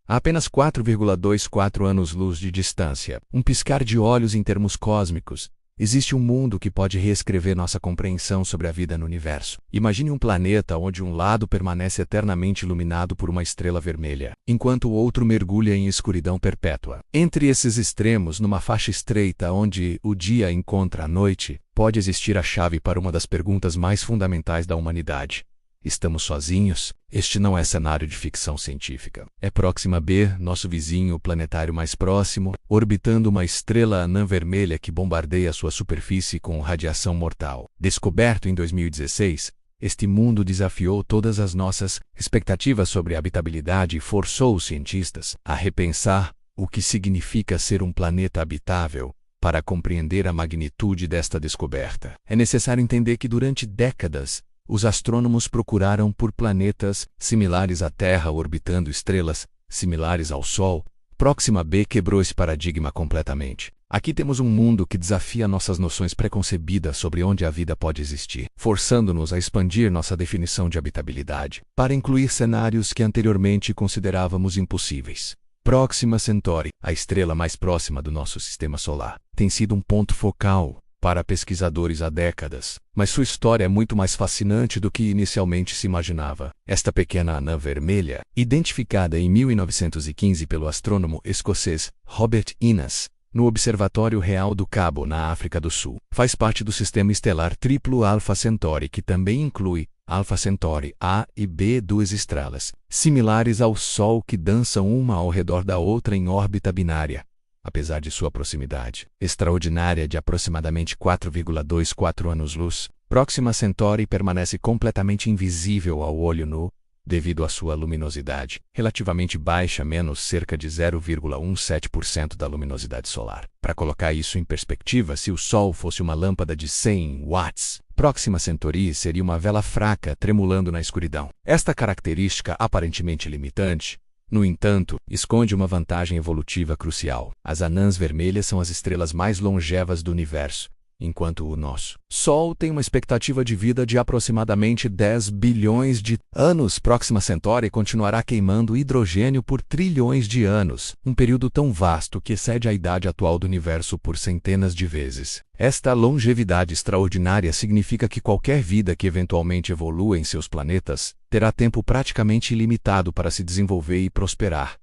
a apenas 4,24 anos-luz de distância, um piscar de olhos em termos cósmicos, existe um mundo que pode reescrever nossa compreensão sobre a vida no universo. Imagine um planeta onde um lado permanece eternamente iluminado por uma estrela vermelha, enquanto o outro mergulha em escuridão perpétua. Entre esses extremos, numa faixa estreita onde o dia encontra a noite, pode existir a chave para uma das perguntas mais fundamentais da humanidade. Estamos sozinhos? Este não é cenário de ficção científica. É Próxima b, nosso vizinho planetário mais próximo, orbitando uma estrela anã vermelha que bombardeia sua superfície com radiação mortal. Descoberto em 2016, este mundo desafiou todas as nossas expectativas sobre habitabilidade e forçou os cientistas a repensar o que significa ser um planeta habitável. Para compreender a magnitude desta descoberta, é necessário entender que durante décadas, os astrônomos procuraram por planetas similares à Terra orbitando estrelas similares ao Sol. Próxima b quebrou esse paradigma completamente. Aqui temos um mundo que desafia nossas noções preconcebidas sobre onde a vida pode existir, forçando-nos a expandir nossa definição de habitabilidade, para incluir cenários que anteriormente considerávamos impossíveis. Próxima Centauri, a estrela mais próxima do nosso sistema solar, tem sido um ponto focal para pesquisadores há décadas, mas sua história é muito mais fascinante do que inicialmente se imaginava. Esta pequena anã vermelha, identificada em 1915 pelo astrônomo escocês Robert Innes, no Observatório Real do Cabo, na África do Sul, faz parte do sistema estelar triplo Alpha Centauri, que também inclui Alpha Centauri A e B, duas estrelas, similares ao Sol que dançam uma ao redor da outra em órbita binária. Apesar de sua proximidade extraordinária de aproximadamente 4,24 anos-luz, Próxima Centauri permanece completamente invisível ao olho nu, devido à sua luminosidade relativamente baixa, menos cerca de 0,17% da luminosidade solar. Para colocar isso em perspectiva, se o Sol fosse uma lâmpada de 100 watts, Próxima Centauri seria uma vela fraca tremulando na escuridão. Esta característica aparentemente limitante, no entanto, esconde uma vantagem evolutiva crucial. As anãs vermelhas são as estrelas mais longevas do universo, enquanto o nosso Sol tem uma expectativa de vida de aproximadamente 10 bilhões de anos. Próxima Centauri continuará queimando hidrogênio por trilhões de anos, um período tão vasto que excede a idade atual do universo por centenas de vezes. Esta longevidade extraordinária significa que qualquer vida que eventualmente evolua em seus planetas terá tempo praticamente ilimitado para se desenvolver e prosperar.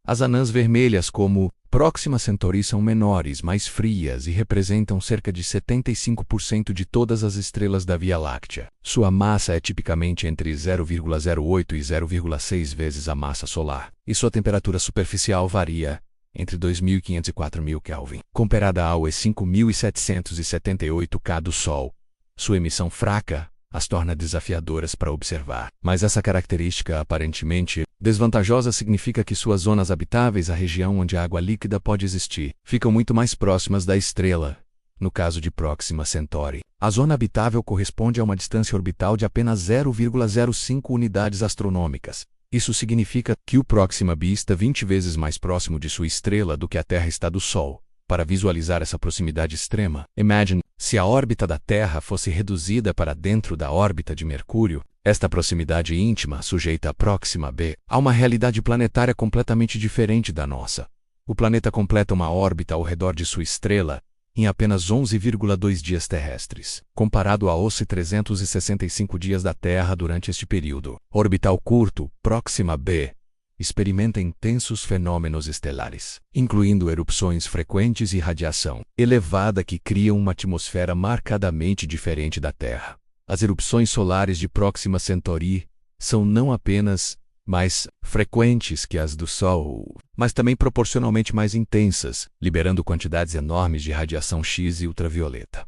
As anãs vermelhas, como Próxima Centauri, são menores, mais frias e representam cerca de 75% de todas as estrelas da Via Láctea. Sua massa é tipicamente entre 0,08 e 0,6 vezes a massa solar, e sua temperatura superficial varia entre 2.500 e 4.000 Kelvin, comparada ao E5778 K do Sol. Sua emissão fraca as torna desafiadoras para observar. Mas essa característica aparentemente desvantajosa significa que suas zonas habitáveis, a região onde a água líquida pode existir, ficam muito mais próximas da estrela. No caso de Próxima Centauri, a zona habitável corresponde a uma distância orbital de apenas 0,05 unidades astronômicas. Isso significa que o Próxima b está 20 vezes mais próximo de sua estrela do que a Terra está do Sol. Para visualizar essa proximidade extrema, imagine se a órbita da Terra fosse reduzida para dentro da órbita de Mercúrio. Esta proximidade íntima sujeita a Próxima b a uma realidade planetária completamente diferente da nossa. O planeta completa uma órbita ao redor de sua estrela em apenas 11,2 dias terrestres, comparado aos 365 dias da Terra durante este período orbital curto. Próxima b experimenta intensos fenômenos estelares, incluindo erupções frequentes e radiação elevada que criam uma atmosfera marcadamente diferente da Terra. As erupções solares de Próxima Centauri são não apenas mais frequentes que as do Sol, mas também proporcionalmente mais intensas, liberando quantidades enormes de radiação X e ultravioleta.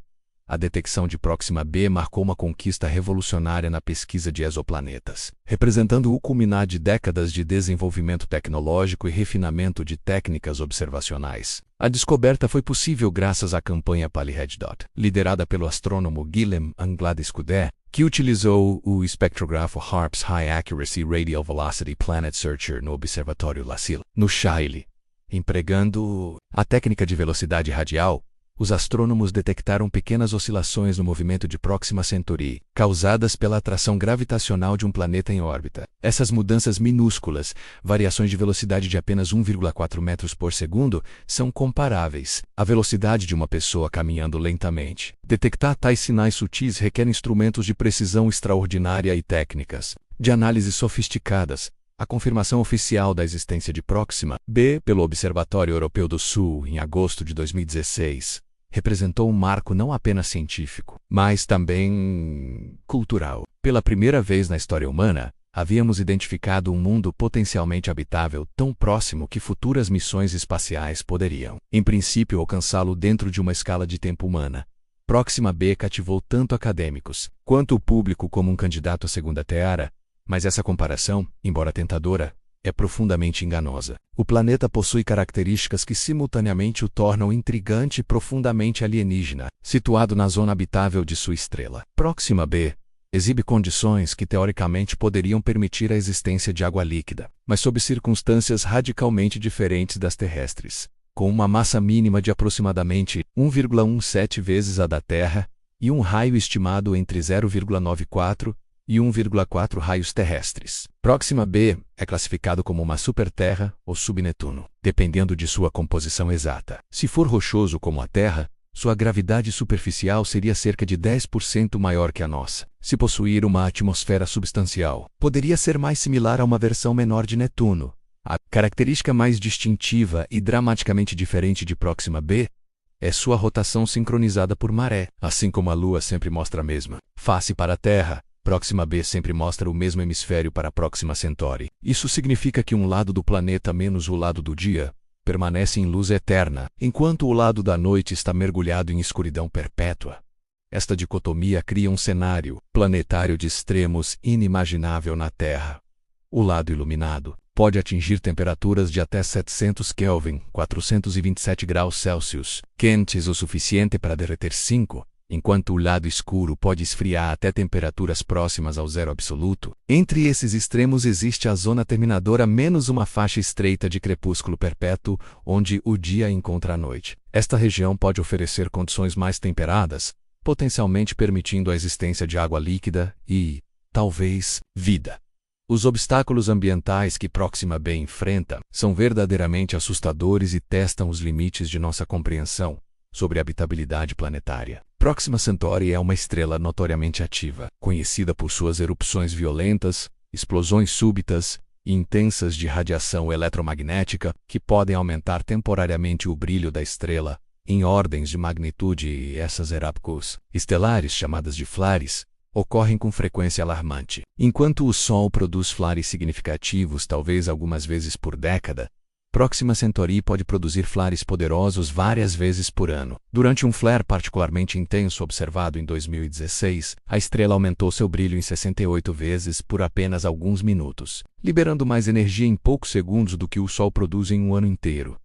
A detecção de Próxima b marcou uma conquista revolucionária na pesquisa de exoplanetas, representando o culminar de décadas de desenvolvimento tecnológico e refinamento de técnicas observacionais. A descoberta foi possível graças à campanha PaliRedDot, liderada pelo astrônomo Guillaume Anglade-Scudé, que utilizou o espectrografo HARPS High Accuracy Radial Velocity Planet Searcher no Observatório La Silla, no Chile. Empregando a técnica de velocidade radial, os astrônomos detectaram pequenas oscilações no movimento de Próxima Centauri, causadas pela atração gravitacional de um planeta em órbita. Essas mudanças minúsculas, variações de velocidade de apenas 1,4 metros por segundo, são comparáveis à velocidade de uma pessoa caminhando lentamente. Detectar tais sinais sutis requer instrumentos de precisão extraordinária e técnicas de análise sofisticadas. A confirmação oficial da existência de Próxima B pelo Observatório Europeu do Sul em agosto de 2016 representou um marco não apenas científico, mas também cultural. Pela primeira vez na história humana, havíamos identificado um mundo potencialmente habitável tão próximo que futuras missões espaciais poderiam, em princípio, alcançá-lo dentro de uma escala de tempo humana. Próxima B cativou tanto acadêmicos quanto o público como um candidato à segunda Terra, mas essa comparação, embora tentadora, é profundamente enganosa. O planeta possui características que simultaneamente o tornam intrigante e profundamente alienígena, situado na zona habitável de sua estrela. Próxima B exibe condições que teoricamente poderiam permitir a existência de água líquida, mas sob circunstâncias radicalmente diferentes das terrestres, com uma massa mínima de aproximadamente 1,17 vezes a da Terra e um raio estimado entre 0,94 e 1,4 raios terrestres. Próxima B é classificado como uma superterra ou subnetuno, dependendo de sua composição exata. Se for rochoso como a Terra, sua gravidade superficial seria cerca de 10% maior que a nossa. Se possuir uma atmosfera substancial, poderia ser mais similar a uma versão menor de Netuno. A característica mais distintiva e dramaticamente diferente de Próxima B é sua rotação sincronizada por maré. Assim como a Lua sempre mostra a mesma face para a Terra, Próxima B sempre mostra o mesmo hemisfério para Próxima Centauri. Isso significa que um lado do planeta menos o lado do dia permanece em luz eterna, enquanto o lado da noite está mergulhado em escuridão perpétua. Esta dicotomia cria um cenário planetário de extremos inimaginável na Terra. O lado iluminado pode atingir temperaturas de até 700 Kelvin, 427 graus Celsius, quentes o suficiente para derreter 5, enquanto o lado escuro pode esfriar até temperaturas próximas ao zero absoluto. Entre esses extremos existe a zona terminadora menos uma faixa estreita de crepúsculo perpétuo, onde o dia encontra a noite. Esta região pode oferecer condições mais temperadas, potencialmente permitindo a existência de água líquida e, talvez, vida. Os obstáculos ambientais que Próxima B enfrenta são verdadeiramente assustadores e testam os limites de nossa compreensão sobre a habitabilidade planetária. Próxima Centauri é uma estrela notoriamente ativa, conhecida por suas erupções violentas, explosões súbitas e intensas de radiação eletromagnética que podem aumentar temporariamente o brilho da estrela em ordens de magnitude, e essas erupções estelares, chamadas de flares, ocorrem com frequência alarmante. Enquanto o Sol produz flares significativos talvez algumas vezes por década, Próxima Centauri pode produzir flares poderosos várias vezes por ano. Durante um flare particularmente intenso observado em 2016, a estrela aumentou seu brilho em 68 vezes por apenas alguns minutos, liberando mais energia em poucos segundos do que o Sol produz em um ano inteiro.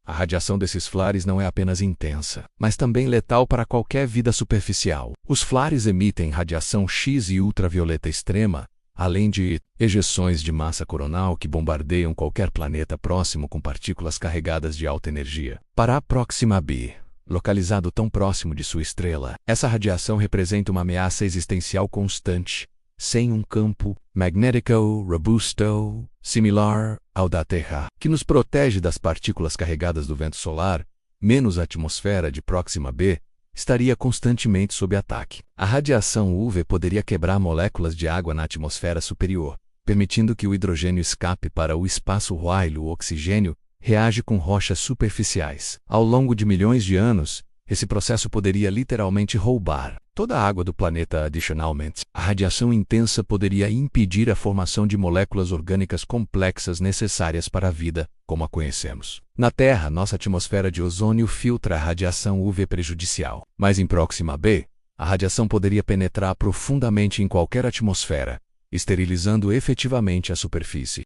A radiação desses flares não é apenas intensa, mas também letal para qualquer vida superficial. Os flares emitem radiação X e ultravioleta extrema, além de ejeções de massa coronal que bombardeiam qualquer planeta próximo com partículas carregadas de alta energia. Para a Próxima B, localizado tão próximo de sua estrela, essa radiação representa uma ameaça existencial constante, sem um campo magnético robusto similar ao da Terra, que nos protege das partículas carregadas do vento solar. Menos a atmosfera de Próxima B estaria constantemente sob ataque. A radiação UV poderia quebrar moléculas de água na atmosfera superior, permitindo que o hidrogênio escape para o espaço while o oxigênio reage com rochas superficiais. Ao longo de milhões de anos, esse processo poderia literalmente roubar toda a água do planeta. Adicionalmente, a radiação intensa poderia impedir a formação de moléculas orgânicas complexas necessárias para a vida, como a conhecemos. Na Terra, nossa atmosfera de ozônio filtra a radiação UV prejudicial, mas em Próxima B, a radiação poderia penetrar profundamente em qualquer atmosfera, esterilizando efetivamente a superfície.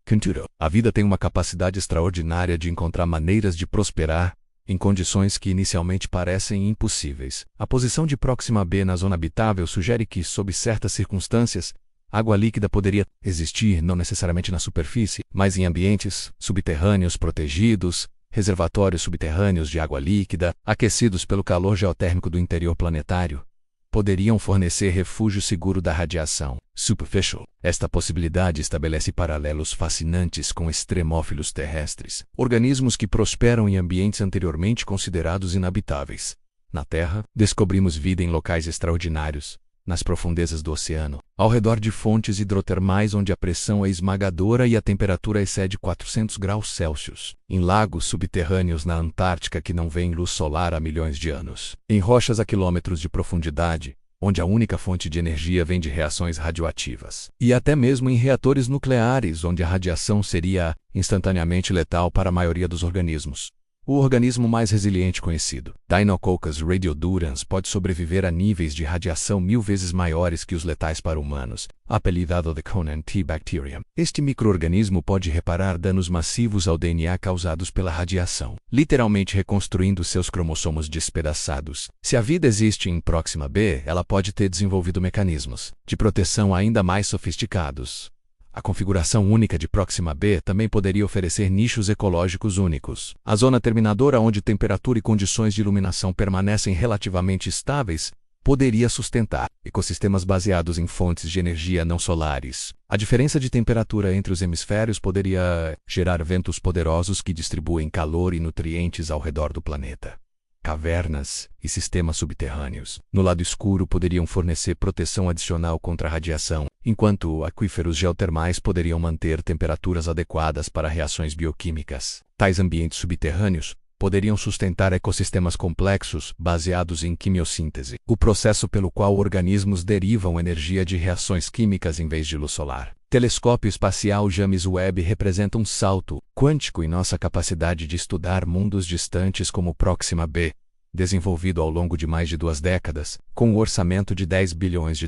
Contudo, a vida tem uma capacidade extraordinária de encontrar maneiras de prosperar em condições que inicialmente parecem impossíveis. A posição de Próxima B na zona habitável sugere que, sob certas circunstâncias, água líquida poderia existir não necessariamente na superfície, mas em ambientes subterrâneos protegidos, reservatórios subterrâneos de água líquida, aquecidos pelo calor geotérmico do interior planetário, poderiam fornecer refúgio seguro da radiação superficial. Esta possibilidade estabelece paralelos fascinantes com extremófilos terrestres, organismos que prosperam em ambientes anteriormente considerados inabitáveis. Na Terra, descobrimos vida em locais extraordinários, nas profundezas do oceano, ao redor de fontes hidrotermais onde a pressão é esmagadora e a temperatura excede 400 graus Celsius, em lagos subterrâneos na Antártica que não veem luz solar há milhões de anos, em rochas a quilômetros de profundidade, onde a única fonte de energia vem de reações radioativas, e até mesmo em reatores nucleares, onde a radiação seria instantaneamente letal para a maioria dos organismos. O organismo mais resiliente conhecido, Deinococcus radiodurans, pode sobreviver a níveis de radiação 1000 vezes maiores que os letais para humanos, apelidado de Conan T. Bacterium. Este microorganismo pode reparar danos massivos ao DNA causados pela radiação, literalmente reconstruindo seus cromossomos despedaçados. Se a vida existe em Próxima B, ela pode ter desenvolvido mecanismos de proteção ainda mais sofisticados. A configuração única de Próxima B também poderia oferecer nichos ecológicos únicos. A zona terminadora, onde temperatura e condições de iluminação permanecem relativamente estáveis, poderia sustentar ecossistemas baseados em fontes de energia não solares. A diferença de temperatura entre os hemisférios poderia gerar ventos poderosos que distribuem calor e nutrientes ao redor do planeta. Cavernas e sistemas subterrâneos, no lado escuro, poderiam fornecer proteção adicional contra a radiação, enquanto aquíferos geotermais poderiam manter temperaturas adequadas para reações bioquímicas. Tais ambientes subterrâneos poderiam sustentar ecossistemas complexos baseados em quimiossíntese, o processo pelo qual organismos derivam energia de reações químicas em vez de luz solar. Telescópio espacial James Webb representa um salto quântico em nossa capacidade de estudar mundos distantes como Próxima B, desenvolvido ao longo de mais de 2 décadas, com um orçamento de $10 bilhões.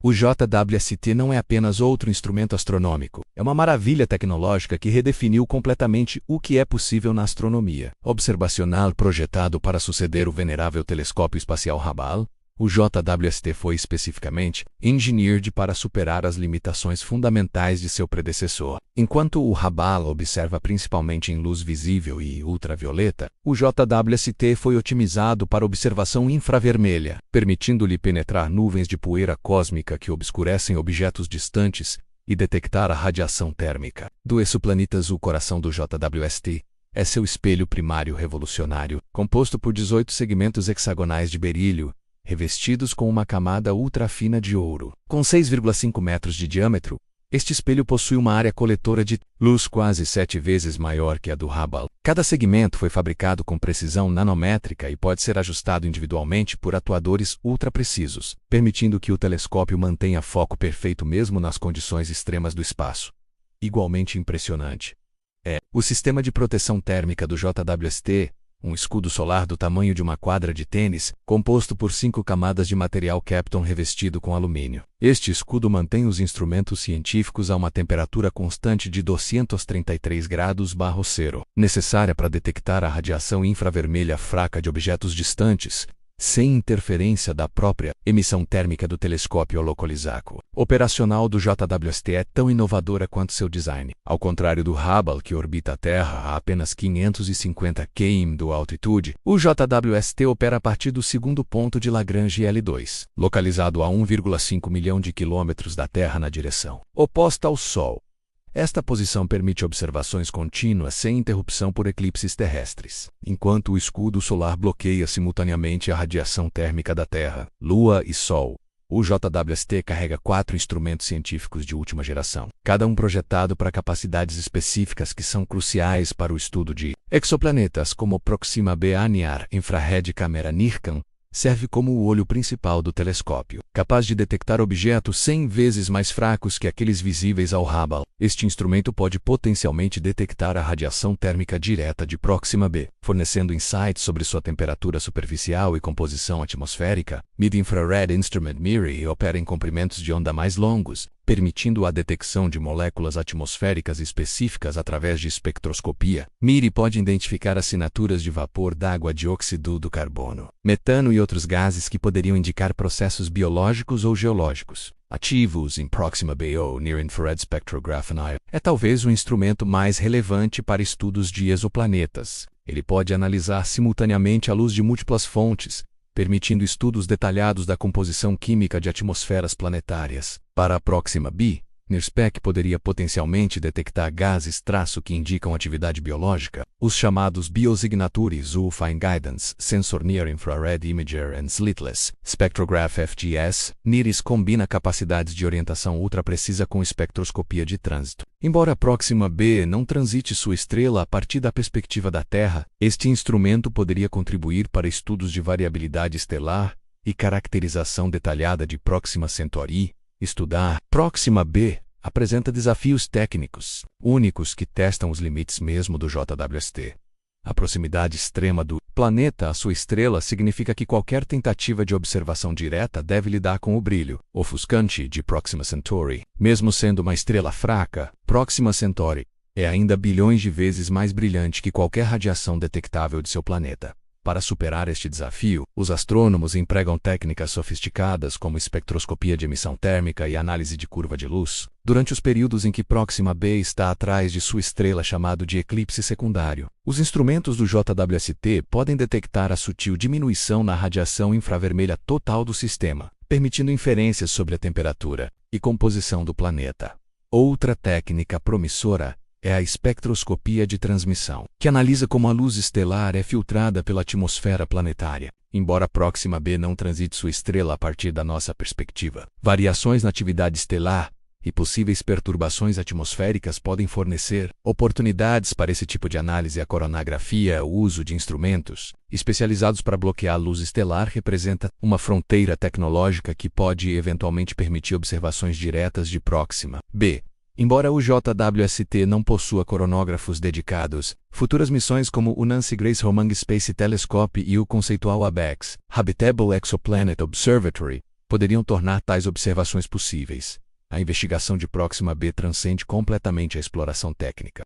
O JWST não é apenas outro instrumento astronômico, é uma maravilha tecnológica que redefiniu completamente o que é possível na astronomia observacional projetado para suceder o venerável telescópio espacial Hubble. O JWST foi especificamente engineered para superar as limitações fundamentais de seu predecessor. Enquanto o Hubble observa principalmente em luz visível e ultravioleta, o JWST foi otimizado para observação infravermelha, permitindo-lhe penetrar nuvens de poeira cósmica que obscurecem objetos distantes e detectar a radiação térmica do exoplaneta azul. O coração do JWST é seu espelho primário revolucionário, composto por 18 segmentos hexagonais de berílio, revestidos com uma camada ultrafina de ouro. Com 6,5 metros de diâmetro, este espelho possui uma área coletora de luz quase 7 vezes maior que a do Hubble. Cada segmento foi fabricado com precisão nanométrica e pode ser ajustado individualmente por atuadores ultra-precisos, permitindo que o telescópio mantenha foco perfeito mesmo nas condições extremas do espaço. Igualmente impressionante é o sistema de proteção térmica do JWST, um escudo solar do tamanho de uma quadra de tênis, composto por 5 camadas de material Kapton revestido com alumínio. Este escudo mantém os instrumentos científicos a uma temperatura constante de 233 °C, necessária para detectar a radiação infravermelha fraca de objetos distantes, sem interferência da própria emissão térmica do telescópio holocalizaco. Operacional do JWST é tão inovadora quanto seu design. Ao contrário do Hubble, que orbita a Terra a apenas 550 km de altitude, o JWST opera a partir do segundo ponto de Lagrange L2, localizado a 1,5 milhão de quilômetros da Terra na direção oposta ao Sol. Esta posição permite observações contínuas sem interrupção por eclipses terrestres, enquanto o escudo solar bloqueia simultaneamente a radiação térmica da Terra, Lua e Sol. O JWST carrega 4 instrumentos científicos de última geração, cada um projetado para capacidades específicas que são cruciais para o estudo de exoplanetas, como Proxima b. A Near Infrared Camera NIRCam serve como o olho principal do telescópio, capaz de detectar objetos 100 vezes mais fracos que aqueles visíveis ao Hubble. Este instrumento pode potencialmente detectar a radiação térmica direta de Próxima B, fornecendo insights sobre sua temperatura superficial e composição atmosférica. Mid-Infrared Instrument MIRI opera em comprimentos de onda mais longos, permitindo a detecção de moléculas atmosféricas específicas através de espectroscopia. MIRI pode identificar assinaturas de vapor d'água, dióxido do carbono, metano e outros gases que poderiam indicar processos biológicos ou geológicos ativos em Proxima b ou Near Infrared Spectrograph. É talvez o instrumento mais relevante para estudos de exoplanetas. Ele pode analisar simultaneamente a luz de múltiplas fontes, permitindo estudos detalhados da composição química de atmosferas planetárias. Para a Proxima b, NIRSPEC poderia potencialmente detectar gases que indicam atividade biológica. Os chamados biosignatures ou Fine Guidance Sensor Near Infrared Imager and Slitless Spectrograph FGS, NIRIS combina capacidades de orientação ultraprecisa com espectroscopia de trânsito. Embora a Proxima b não transite sua estrela a partir da perspectiva da Terra, este instrumento poderia contribuir para estudos de variabilidade estelar e caracterização detalhada de Proxima Centauri. Estudar Proxima b apresenta desafios técnicos únicos que testam os limites mesmo do JWST. A proximidade extrema do planeta à sua estrela significa que qualquer tentativa de observação direta deve lidar com o brilho ofuscante de Proxima Centauri. Mesmo sendo uma estrela fraca, Proxima Centauri é ainda bilhões de vezes mais brilhante que qualquer radiação detectável de seu planeta. Para superar este desafio, os astrônomos empregam técnicas sofisticadas como espectroscopia de emissão térmica e análise de curva de luz, durante os períodos em que Proxima b está atrás de sua estrela, chamado de eclipse secundário. Os instrumentos do JWST podem detectar a sutil diminuição na radiação infravermelha total do sistema, permitindo inferências sobre a temperatura e composição do planeta. Outra técnica promissora é a espectroscopia de transmissão, que analisa como a luz estelar é filtrada pela atmosfera planetária. Embora Proxima b não transite sua estrela a partir da nossa perspectiva, variações na atividade estelar e possíveis perturbações atmosféricas podem fornecer oportunidades para esse tipo de análise. A coronografia, o uso de instrumentos especializados para bloquear a luz estelar, representa uma fronteira tecnológica que pode eventualmente permitir observações diretas de Proxima b. Embora o JWST não possua coronógrafos dedicados, futuras missões como o Nancy Grace Romang Space Telescope e o conceitual ABEX Habitable Exoplanet Observatory poderiam tornar tais observações possíveis. A investigação de Proxima b transcende completamente a exploração técnica.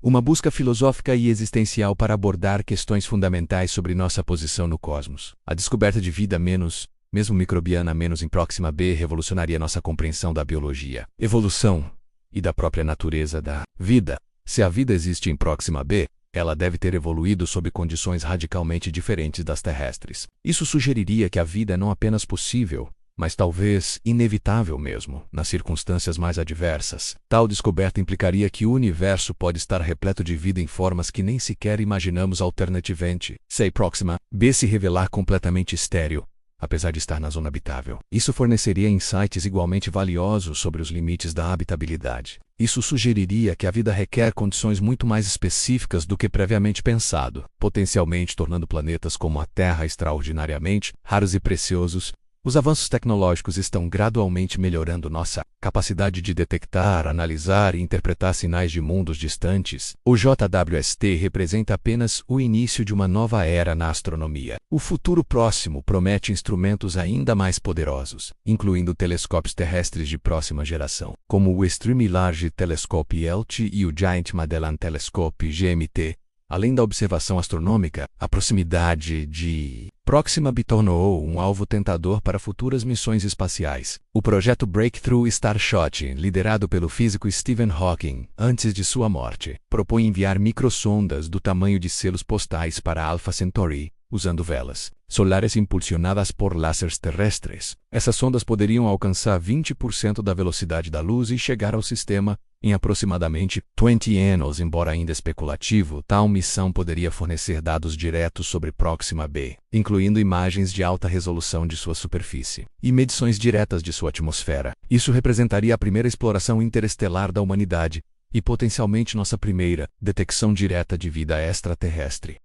Uma busca filosófica e existencial para abordar questões fundamentais sobre nossa posição no cosmos. A descoberta de vida mesmo microbiana em Proxima b revolucionaria nossa compreensão da biologia, evolução e da própria natureza da vida. Se a vida existe em Proxima b, ela deve ter evoluído sob condições radicalmente diferentes das terrestres. Isso sugeriria que a vida é não apenas possível, mas talvez inevitável mesmo, nas circunstâncias mais adversas. Tal descoberta implicaria que o universo pode estar repleto de vida em formas que nem sequer imaginamos. Alternativamente, se Proxima b se revelar completamente estéril, apesar de estar na zona habitável, isso forneceria insights igualmente valiosos sobre os limites da habitabilidade. Isso sugeriria que a vida requer condições muito mais específicas do que previamente pensado, potencialmente tornando planetas como a Terra extraordinariamente raros e preciosos. Os avanços tecnológicos estão gradualmente melhorando nossa capacidade de detectar, analisar e interpretar sinais de mundos distantes. O JWST representa apenas o início de uma nova era na astronomia. O futuro próximo promete instrumentos ainda mais poderosos, incluindo telescópios terrestres de próxima geração, como o Extremely Large Telescope ELTE e o Giant Magellan Telescope GMT. Além da observação astronômica, a proximidade de Proxima b tornou um alvo tentador para futuras missões espaciais. O projeto Breakthrough Starshot, liderado pelo físico Stephen Hawking antes de sua morte, propõe enviar microsondas do tamanho de selos postais para Alpha Centauri, usando velas solares impulsionadas por lasers terrestres. Essas sondas poderiam alcançar 20% da velocidade da luz e chegar ao sistema em aproximadamente 20 anos. Embora ainda especulativo, tal missão poderia fornecer dados diretos sobre Proxima b, incluindo imagens de alta resolução de sua superfície e medições diretas de sua atmosfera. Isso representaria a primeira exploração interestelar da humanidade e potencialmente nossa primeira detecção direta de vida extraterrestre.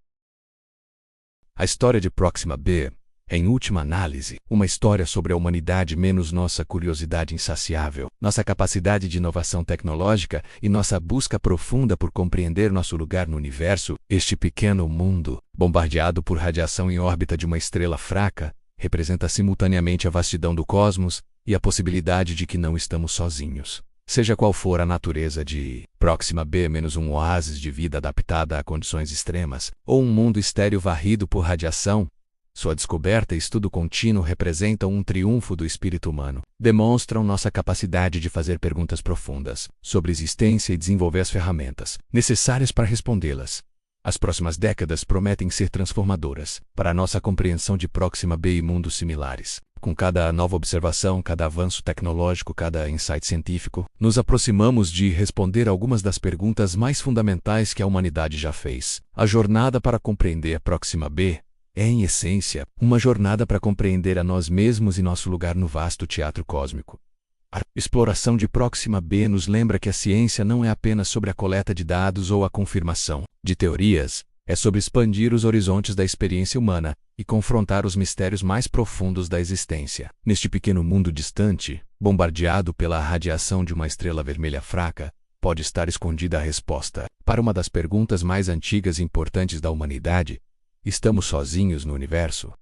A história de Proxima b é, em última análise, uma história sobre a humanidade menos nossa curiosidade insaciável, nossa capacidade de inovação tecnológica e nossa busca profunda por compreender nosso lugar no universo. Este pequeno mundo, bombardeado por radiação em órbita de uma estrela fraca, representa simultaneamente a vastidão do cosmos e a possibilidade de que não estamos sozinhos. Seja qual for a natureza de Próxima B- um oásis de vida adaptada a condições extremas, ou um mundo estéril varrido por radiação, sua descoberta e estudo contínuo representam um triunfo do espírito humano. Demonstram nossa capacidade de fazer perguntas profundas sobre existência e desenvolver as ferramentas necessárias para respondê-las. As próximas décadas prometem ser transformadoras para a nossa compreensão de Próxima B e mundos similares. Com cada nova observação, cada avanço tecnológico, cada insight científico, nos aproximamos de responder algumas das perguntas mais fundamentais que a humanidade já fez. A jornada para compreender Próxima B é, em essência, uma jornada para compreender a nós mesmos e nosso lugar no vasto teatro cósmico. A exploração de Próxima B nos lembra que a ciência não é apenas sobre a coleta de dados ou a confirmação de teorias, é sobre expandir os horizontes da experiência humana e confrontar os mistérios mais profundos da existência. Neste pequeno mundo distante, bombardeado pela radiação de uma estrela vermelha fraca, pode estar escondida a resposta para uma das perguntas mais antigas e importantes da humanidade: estamos sozinhos no universo?